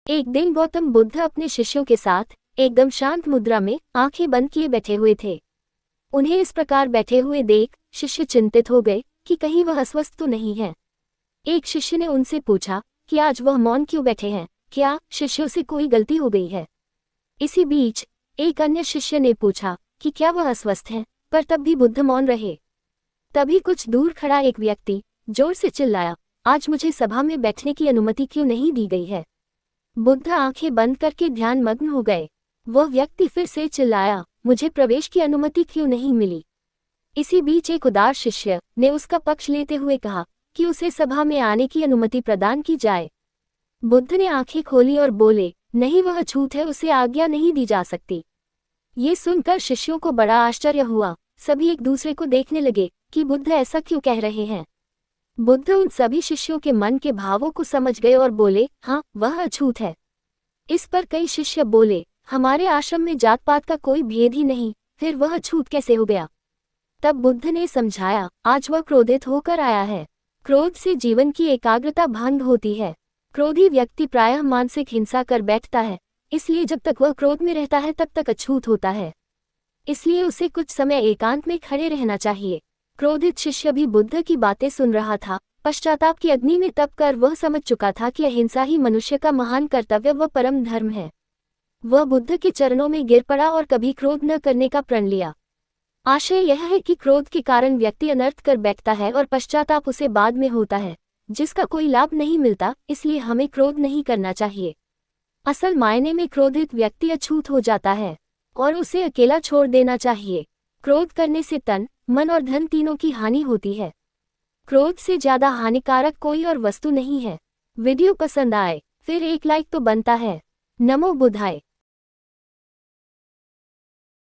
एक दिन गौतम बुद्ध अपने शिष्यों के साथ एकदम शांत मुद्रा में आंखें बंद किए बैठे हुए थे। उन्हें इस प्रकार बैठे हुए देख शिष्य चिंतित हो गए कि कहीं वह अस्वस्थ तो नहीं है। एक शिष्य ने उनसे पूछा कि आज वह मौन क्यों बैठे हैं, क्या शिष्यों से कोई गलती हो गई है। इसी बीच एक अन्य शिष्य ने पूछा कि क्या वह अस्वस्थ हैं, पर तब भी बुद्ध मौन रहे। तभी कुछ दूर खड़ा एक व्यक्ति जोर से चिल्लाया, आज मुझे सभा में बैठने की अनुमति क्यों नहीं दी गई है। बुद्ध आंखें बंद करके ध्यानमग्न हो गए। वह व्यक्ति फिर से चिल्लाया, मुझे प्रवेश की अनुमति क्यों नहीं मिली। इसी बीच एक उदार शिष्य ने उसका पक्ष लेते हुए कहा कि उसे सभा में आने की अनुमति प्रदान की जाए। बुद्ध ने आंखें खोली और बोले, नहीं, वह छूत है, उसे आज्ञा नहीं दी जा सकती। ये सुनकर शिष्यों को बड़ा आश्चर्य हुआ। सभी एक दूसरे को देखने लगे कि बुद्ध ऐसा क्यों कह रहे हैं। बुद्ध उन सभी शिष्यों के मन के भावों को समझ गए और बोले, हाँ, वह अछूत है। इस पर कई शिष्य बोले, हमारे आश्रम में जात पात का कोई भेद ही नहीं, फिर वह अछूत कैसे हो गया। तब बुद्ध ने समझाया, आज वह क्रोधित होकर आया है। क्रोध से जीवन की एकाग्रता भंग होती है। क्रोधी व्यक्ति प्रायः मानसिक हिंसा कर बैठता है, इसलिए जब तक वह क्रोध में रहता है तब तक अछूत होता है। इसलिए उसे कुछ समय एकांत में खड़े रहना चाहिए। क्रोधित शिष्य भी बुद्ध की बातें सुन रहा था। पश्चाताप की अग्नि में तप कर वह समझ चुका था कि अहिंसा ही मनुष्य का महान कर्तव्य व परम धर्म है। वह बुद्ध के चरणों में गिर पड़ा और कभी क्रोध न करने का प्रण लिया। आशय यह है कि क्रोध के कारण व्यक्ति अनर्थ कर बैठता है और पश्चाताप उसे बाद में होता है, जिसका कोई लाभ नहीं मिलता। इसलिए हमें क्रोध नहीं करना चाहिए। असल मायने में क्रोधित व्यक्ति अछूत हो जाता है और उसे अकेला छोड़ देना चाहिए। क्रोध करने से तन, मन और धन तीनों की हानि होती है। क्रोध से ज्यादा हानिकारक कोई और वस्तु नहीं है। वीडियो पसंद आए फिर एक लाइक तो बनता है। नमो बुद्धाय।